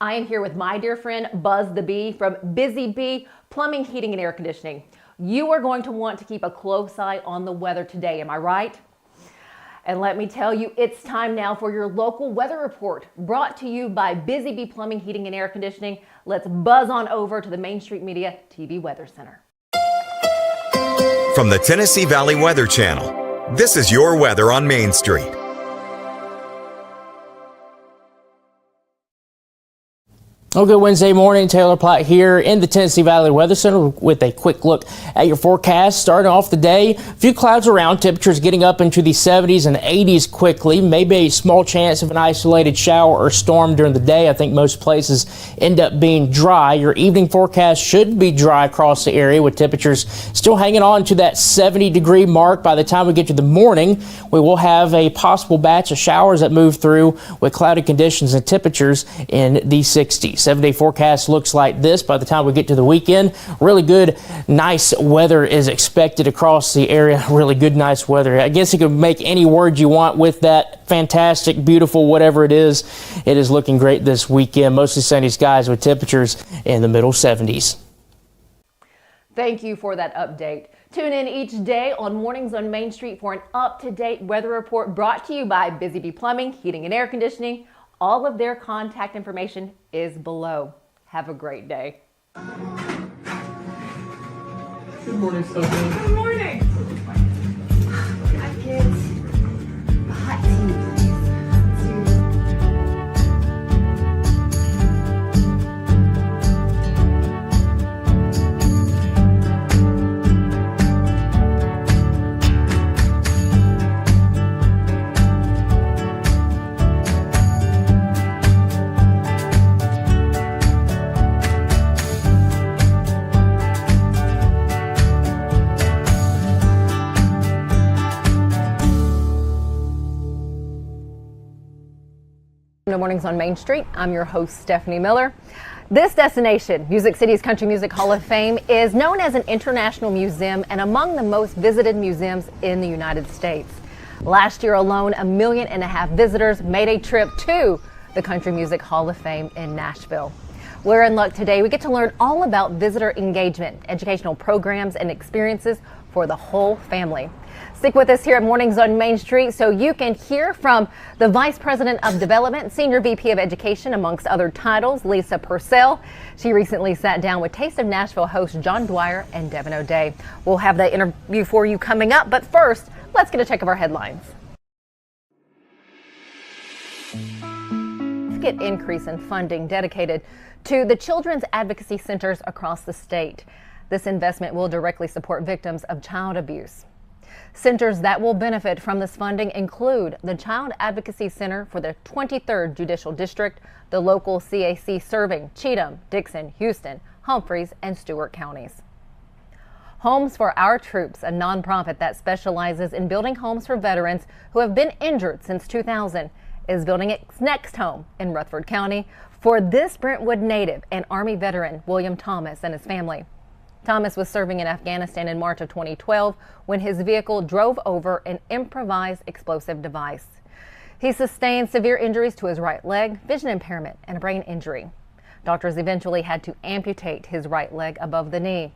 I am here with my dear friend Buzz the Bee from Busy Bee Plumbing, Heating, and Air Conditioning. You are going to want to keep a close eye on the weather today, am I right? And let me tell you, it's time now for your local weather report, brought to you by Busy Bee Plumbing, Heating, and Air Conditioning. Let's buzz on over to the Main Street Media TV Weather Center. From the Tennessee Valley Weather Channel, this is your weather on Main Street. Well, good Wednesday morning. Taylor Platt here in the Tennessee Valley Weather Center with a quick look at your forecast. Starting off the day, a few clouds around, temperatures getting up into the 70s and 80s quickly. Maybe a small chance of an isolated shower or storm during the day. I think most places end up being dry. Your evening forecast should be dry across the area with temperatures still hanging on to that 70-degree mark. By the time we get to the morning, we will have a possible batch of showers that move through with cloudy conditions and temperatures in the 60s. 7-day forecast looks like this. By the time we get to the weekend, really good, nice weather is expected across the area. Really good, nice weather. I guess you could make any word you want with that. Fantastic, beautiful, whatever it is. It is looking great this weekend. Mostly sunny skies with temperatures in the middle 70s. Thank you for that update. Tune in each day on Mornings on Main Street for an up-to-date weather report brought to you by Busy Bee Plumbing, Heating, and Air Conditioning. All of their contact information is below. Have a great day. Good morning, Stefanie. Good morning. Hi, kids. Hot tea. Good Mornings on Main Street. I'm your host, Stefanie Miller. This destination, Music City's Country Music Hall of Fame, is known as an international museum and among the most visited museums in the United States. Last year alone, 1.5 million visitors made a trip to the Country Music Hall of Fame in Nashville. We're in luck today. We get to learn all about visitor engagement, educational programs, and experiences for the whole family. Stick with us here at Mornings on Main Street so you can hear from the Vice President of Development, Senior VP of Education, amongst other titles, Lisa Purcell. She recently sat down with Taste of Nashville hosts John Dwyer and Devon O'Day. We'll have that interview for you coming up, but first, let's get a check of our headlines. Significant increase in funding dedicated to the children's advocacy centers across the state. This investment will directly support victims of child abuse. Centers that will benefit from this funding include the Child Advocacy Center for the 23rd Judicial District, the local CAC serving Cheatham, Dixon, Houston, Humphreys, and Stewart counties. Homes for Our Troops, a nonprofit that specializes in building homes for veterans who have been injured since 2000, is building its next home in Rutherford County for this Brentwood native and Army veteran, William Thomas, and his family. Thomas was serving in Afghanistan in March of 2012 when his vehicle drove over an improvised explosive device. He sustained severe injuries to his right leg, vision impairment, and a brain injury. Doctors eventually had to amputate his right leg above the knee.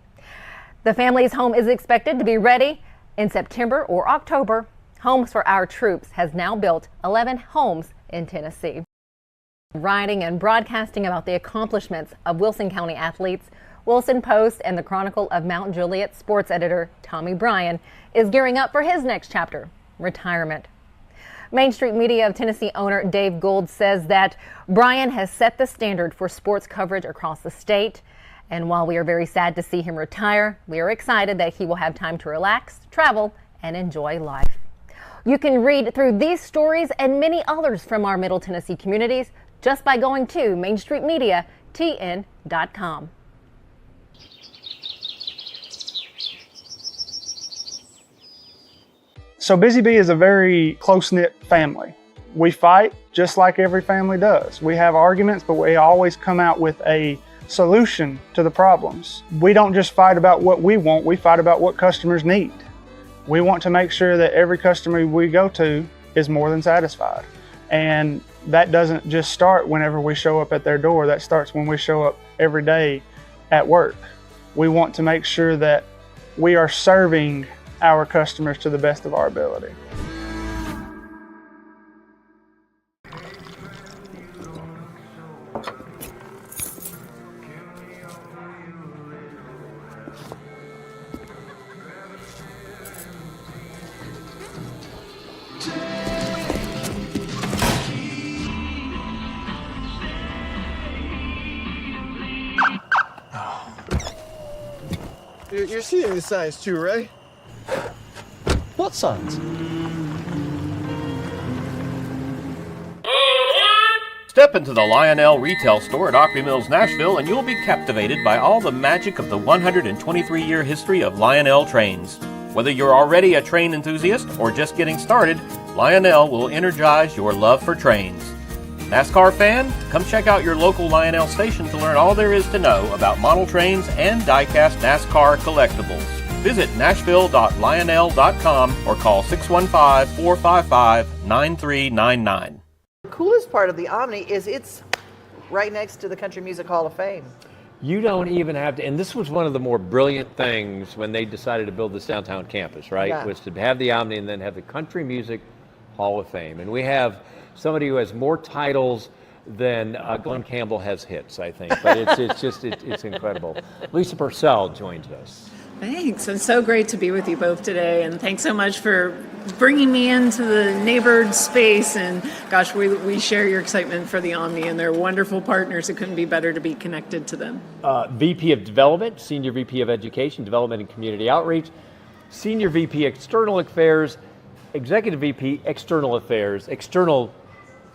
The family's home is expected to be ready in September or October. Homes for Our Troops has now built 11 homes in Tennessee. Writing and broadcasting about the accomplishments of Wilson County athletes, Wilson Post and the Chronicle of Mount Juliet sports editor Tommy Bryan is gearing up for his next chapter, retirement. Main Street Media of Tennessee owner Dave Gould says that Bryan has set the standard for sports coverage across the state. And while we are very sad to see him retire, we are excited that he will have time to relax, travel, and enjoy life. You can read through these stories and many others from our Middle Tennessee communities just by going to mainstreetmediatn.com. So Busy Bee is a very close-knit family. We fight just like every family does. We have arguments, but we always come out with a solution to the problems. We don't just fight about what we want, we fight about what customers need. We want to make sure that every customer we go to is more than satisfied. And that doesn't just start whenever we show up at their door. That starts when we show up every day at work. We want to make sure that we are serving our customers to the best of our ability. You're seeing the signs too, right? What signs? Step into the Lionel retail store at Opry Mills, Nashville, and you'll be captivated by all the magic of the 123-year history of Lionel trains. Whether you're already a train enthusiast or just getting started, Lionel will energize your love for trains. NASCAR fan? Come check out your local Lionel station to learn all there is to know about model trains and die-cast NASCAR collectibles. Visit nashville.lionel.com or call 615-455-9399. The coolest part of the Omni is it's right next to the Country Music Hall of Fame. You don't even have to, and this was one of the more brilliant things when they decided to build this downtown campus, right? Yeah. Was to have the Omni and then have the Country Music Hall of Fame. And we have somebody who has more titles than Glenn Campbell has hits, I think. But it's incredible. Lisa Purcell joins us. Thanks. It's so great to be with you both today, and thanks so much for bringing me into the neighborhood space. And gosh, we share your excitement for the Omni, and they're wonderful partners. It couldn't be better to be connected to them. VP of Development, Senior VP of Education, Development and Community Outreach, Senior VP External Affairs, Executive VP External Affairs,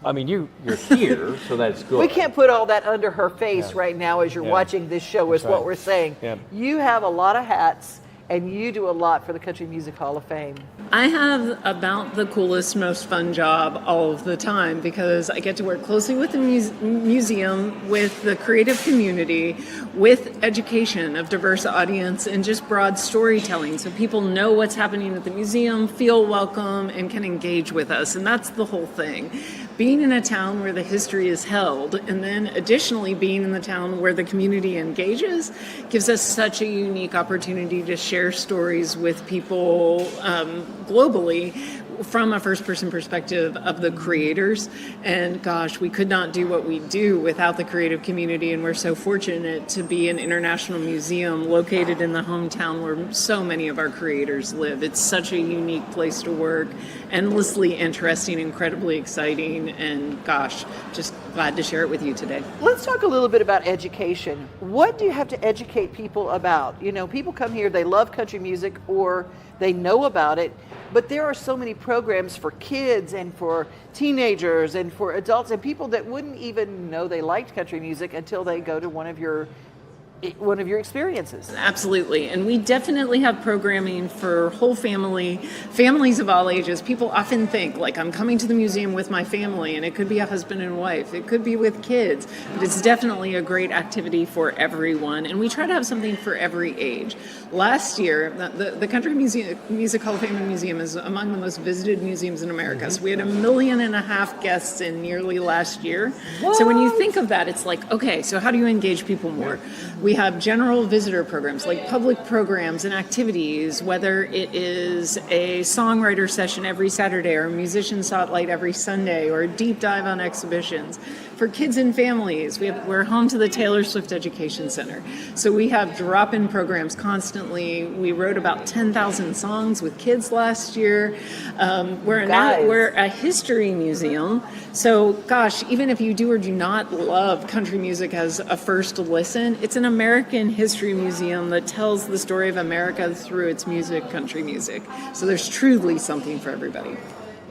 I mean, you're here, so that's good. We can't put all that under her face right now as you're watching this show, is That's what right. we're saying. Yeah. You have a lot of hats, and you do a lot for the Country Music Hall of Fame. I have about the coolest, most fun job all of the time because I get to work closely with the museum, with the creative community, with education of diverse audience, and just broad storytelling so people know what's happening at the museum, feel welcome, and can engage with us. And that's the whole thing. Being in a town where the history is held, and then additionally being in the town where the community engages, gives us such a unique opportunity to share stories with people globally from a first-person perspective of the creators. And gosh, we could not do what we do without the creative community, and we're so fortunate to be an international museum located in the hometown where so many of our creators live. It's such a unique place to work, endlessly interesting, incredibly exciting, and gosh, just glad to share it with you today. Let's talk a little bit about education. What do you have to educate people about? You know, people come here, they love country music or they know about it, but there are so many programs for kids and for teenagers and for adults and people that wouldn't even know they liked country music until they go to one of your experiences. Absolutely. And we definitely have programming for whole families of all ages. People often think, like, I'm coming to the museum with my family, and it could be a husband and wife, it could be with kids, but it's definitely a great activity for everyone. And we try to have something for every age. Last year, the Country Music Hall of Fame and Museum is among the most visited museums in America. So we had 1.5 million guests in nearly last year. What? So when you think of that, it's like, okay, so how do you engage people more? We have general visitor programs, like public programs and activities, whether it is a songwriter session every Saturday or a musician spotlight every Sunday or a deep dive on exhibitions. For kids and families, we're home to the Taylor Swift Education Center. So we have drop-in programs constantly. We wrote about 10,000 songs with kids last year. We're a history museum. So gosh, even if you do or do not love country music as a first listen, it's an American history museum that tells the story of America through its music, country music. So there's truly something for everybody.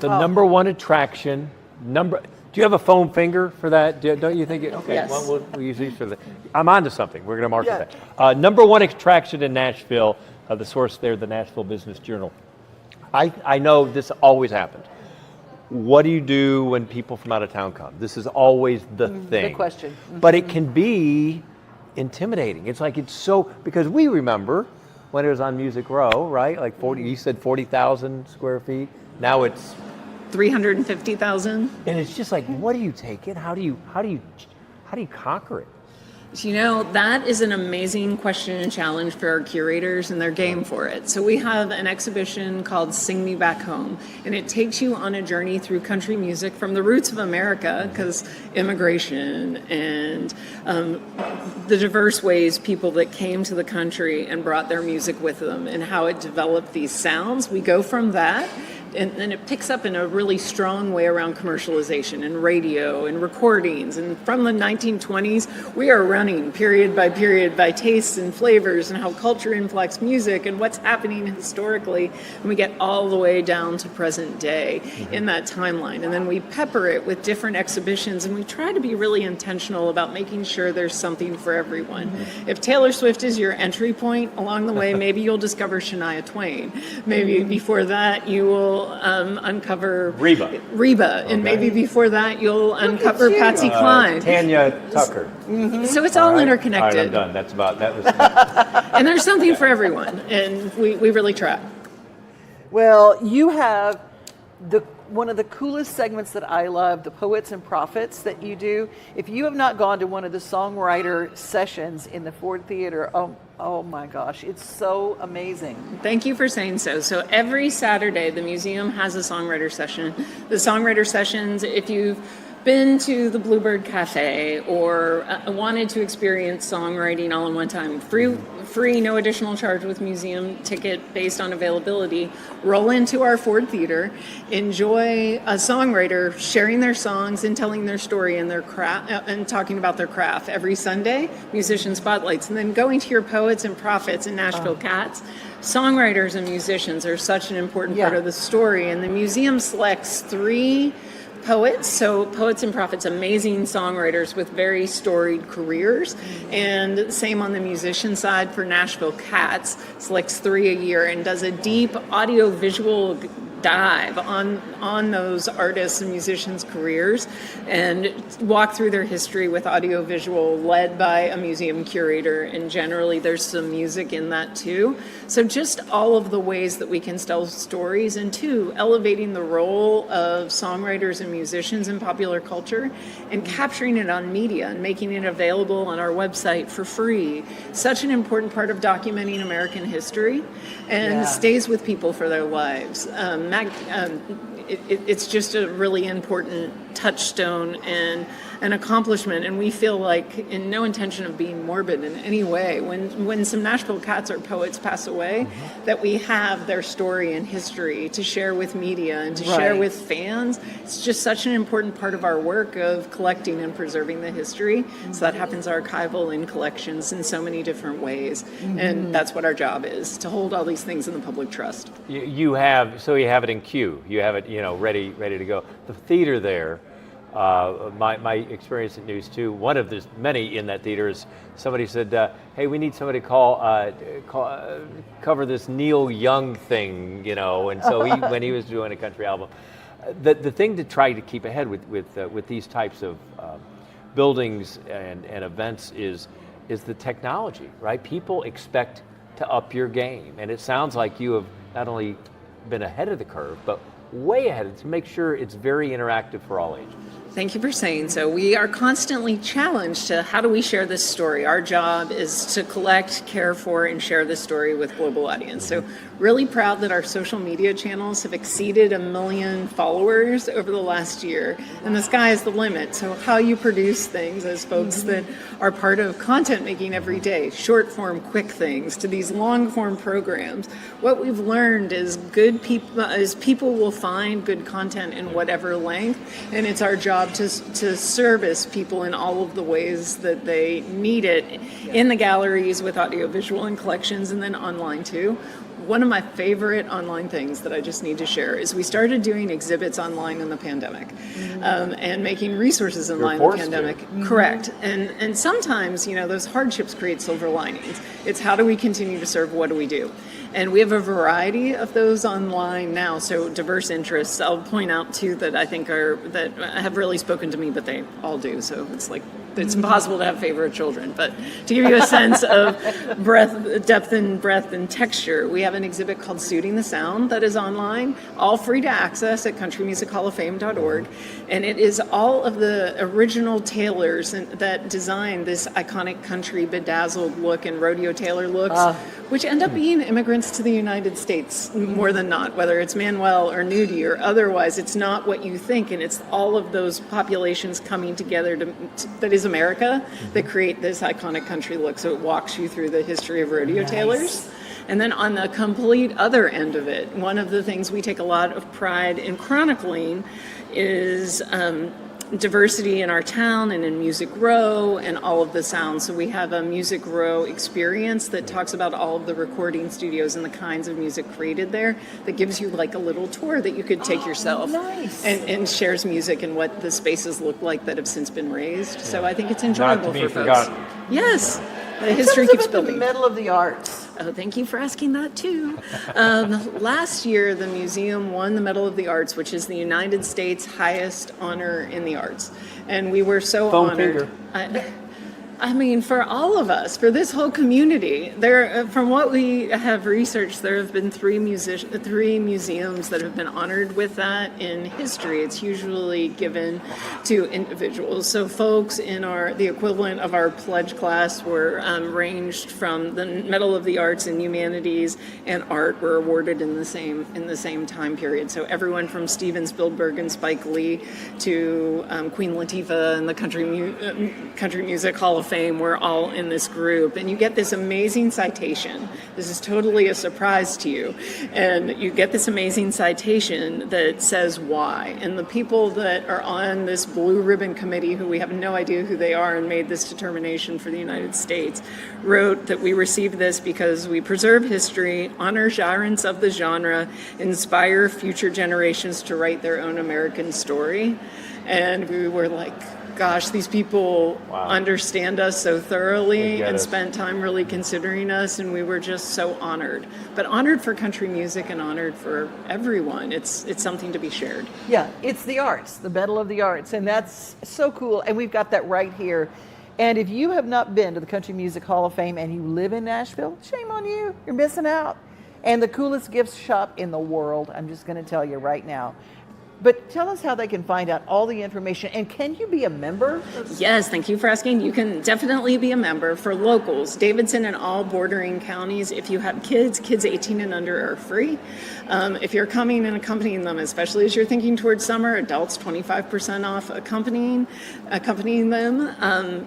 The number one attraction, do you have a foam finger for that? Don't you think? Okay, Yes. Well, we'll use these for I'm onto something. We're going to market that. Number one attraction in Nashville, the source there, the Nashville Business Journal. I know this always happens. What do you do when people from out of town come? This is always the thing. Good question. But it can be intimidating. It's like because we remember when it was on Music Row, right? Like 40, you said 40,000 square feet. Now it's 350,000. And it's just like, what do you take it? How do you conquer it? You know, that is an amazing question and challenge for our curators, and they're game for it. So we have an exhibition called Sing Me Back Home, and it takes you on a journey through country music from the roots of America, because immigration and the diverse ways people that came to the country and brought their music with them and how it developed these sounds. We go from that, and then it picks up in a really strong way around commercialization and radio and recordings. And from the 1920s, we are running period by tastes and flavors and how culture inflects music and what's happening historically. And we get all the way down to present day in that timeline. And then we pepper it with different exhibitions, and we try to be really intentional about making sure there's something for everyone. If Taylor Swift is your entry point along the way, maybe you'll discover Shania Twain. Maybe before that you will uncover Reba, and maybe before that you'll uncover Patsy Cline, Tanya Tucker. So it's all interconnected. All right, I'm done. That was. And there's something for everyone, and we really try. Well, you have one of the coolest segments that I love, the Poets and Prophets that you do. If you have not gone to one of the songwriter sessions in the Ford Theater, oh my gosh, it's so amazing. Thank you for saying so. So every Saturday, the museum has a songwriter session. The songwriter sessions, if you've been to the Bluebird Cafe or wanted to experience songwriting all in one time, free, no additional charge with museum ticket based on availability, roll into our Ford Theater, enjoy a songwriter sharing their songs and telling their story and their craft and talking about their craft every Sunday, musician spotlights, and then going to your Poets and Prophets in Nashville Cats. Songwriters and musicians are such an important part of the story, and the museum selects 3 poets, so Poets and Prophets, amazing songwriters with very storied careers, and same on the musician side for Nashville Cats, selects 3 a year and does a deep audio-visual dive on those artists and musicians' careers and walk through their history with audio-visual led by a museum curator, and generally there's some music in that too. So just all of the ways that we can tell stories, and 2, elevating the role of songwriters and musicians in popular culture and capturing it on media and making it available on our website for free. Such an important part of documenting American history, and stays with people for their lives. It's just a really important touchstone and an accomplishment, and we feel like, in no intention of being morbid in any way, when some Nashville Cats or poets pass away, that we have their story and history to share with media and to share with fans. It's just such an important part of our work of collecting and preserving the history. So that happens archival in collections in so many different ways, and that's what our job is, to hold all these things in the public trust. You have it in queue. You have it, ready to go. The theater there. My experience at News 2, one of the many in that theater is somebody said, hey, we need somebody to cover this Neil Young thing, and so when he was doing a country album. The thing to try to keep ahead with these types of buildings and events is the technology, right? People expect to up your game, and it sounds like you have not only been ahead of the curve, but way ahead to make sure it's very interactive for all ages. Thank you for saying so. We are constantly challenged to how do we share this story. Our job is to collect, care for, and share this story with global audience. So really proud that our social media channels have exceeded 1 million followers over the last year. And the sky is the limit. So how you produce things as folks that are part of content making every day, short form, quick things, to these long form programs. What we've learned is people will find good content in whatever length, and it's our job to service people in all of the ways that they need it, in the galleries with audiovisual and collections, and then online too. One of my favorite online things that I just need to share is we started doing exhibits online in the pandemic, and making resources online in the pandemic. Correct. And sometimes, those hardships create silver linings. It's how do we continue to serve? What do we do? And we have a variety of those online now, so diverse interests. I'll point out two that I think that have really spoken to me, but they all do. So it's like It's impossible to have favorite children, but to give you a sense of depth and breadth and texture, we have an exhibit called Suiting the Sound that is online, all free to access at countrymusichofoffame.org, and it is all of the original tailors that designed this iconic country bedazzled look and rodeo tailor looks, which end up being immigrants to the United States more than not, whether it's Manuel or Nudie or otherwise. It's not what you think, and it's all of those populations coming together that is America that create this iconic country look. So it walks you through the history of rodeo tailors. And then on the complete other end of it, one of the things we take a lot of pride in chronicling is diversity in our town and in Music Row and all of the sounds. So we have a Music Row experience that talks about all of the recording studios and the kinds of music created there, that gives you like a little tour that you could take yourself. Nice. And shares music and what the spaces look like that have since been raised. So I think it's enjoyable Not to be for forgotten. folks. Yes. The history keeps building. The Medal of the Arts. Oh, thank you for asking that too. Last year, the museum won the Medal of the Arts, which is the United States' highest honor in the arts. And we were so honored. I mean, for all of us, for this whole community, from what we have researched, there have been three museums that have been honored with that in history. It's usually given to individuals. So folks in the equivalent of our pledge class were ranged from the Medal of the Arts in Humanities and Art were awarded in the same time period. So everyone from Steven Spielberg and Spike Lee to Queen Latifah and the Country Music Hall of Fame, we're all in this group, and you get this amazing citation. This is totally a surprise to you, and you get this amazing citation that says why. And the people that are on this blue ribbon committee, who we have no idea who they are and made this determination for the United States, wrote that we received this because we preserve history, honor genres of the genre, inspire future generations to write their own American story. And we were like, gosh, these people understand us so thoroughly and spent time really considering us, and we were just so honored. But honored for country music and honored for everyone. It's something to be shared. Yeah, it's the arts, the Medal of the Arts, and that's so cool. And we've got that right here. And if you have not been to the Country Music Hall of Fame and you live in Nashville, shame on you. You're missing out. And the coolest gift shop in the world, I'm just going to tell you right now. But tell us how they can find out all the information. And can you be a member? Yes, thank you for asking. You can definitely be a member. For locals, Davidson and all bordering counties, if you have kids 18 and under are free. If you're coming and accompanying them, especially as you're thinking towards summer, adults 25% off accompanying them.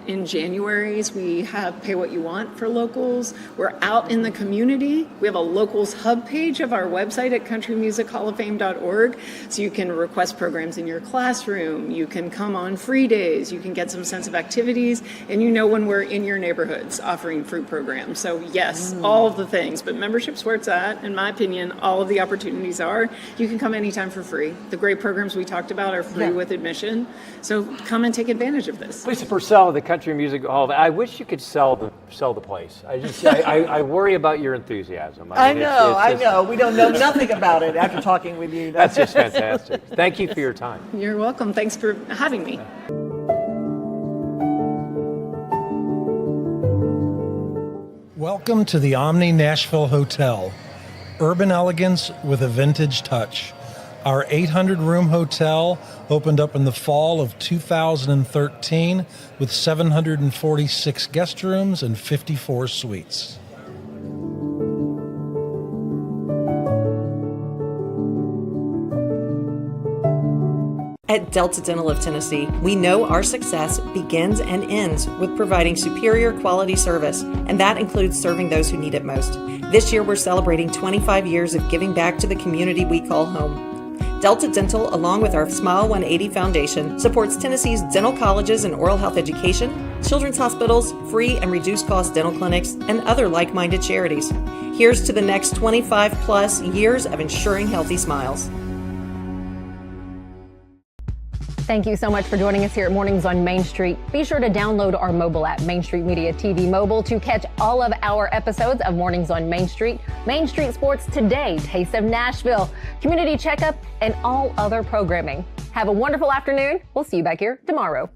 In Januaries, we have Pay What You Want for locals. We're out in the community. We have a locals hub page of our website at countrymusichofoffame.org, so you can request programs in your classroom, you can come on free days, you can get some sense of activities, and you know when we're in your neighborhoods offering fruit programs. So yes, all of the things, but membership's where it's at. In my opinion, all of the opportunities are. You can come anytime for free. The great programs we talked about are free with admission, so come and take advantage of this. Lisa Purcell of the Country Music Hall. I wish you could sell the place. I worry about your enthusiasm. I know. We don't know nothing about it after talking with you. That's just fantastic. Thank you for your time. You're welcome. Thanks for having me. Welcome to the Omni Nashville Hotel. Urban elegance with a vintage touch. Our 800-room hotel opened up in the fall of 2013 with 746 guest rooms and 54 suites. At Delta Dental of Tennessee, we know our success begins and ends with providing superior quality service, and that includes serving those who need it most. This year, we're celebrating 25 years of giving back to the community we call home. Delta Dental, along with our Smile 180 Foundation, supports Tennessee's dental colleges and oral health education, children's hospitals, free and reduced cost dental clinics, and other like-minded charities. Here's to the next 25 plus years of ensuring healthy smiles. Thank you so much for joining us here at Mornings on Main Street. Be sure to download our mobile app, Main Street Media TV Mobile, to catch all of our episodes of Mornings on Main Street Sports Today, Taste of Nashville, Community Checkup, and all other programming. Have a wonderful afternoon. We'll see you back here tomorrow.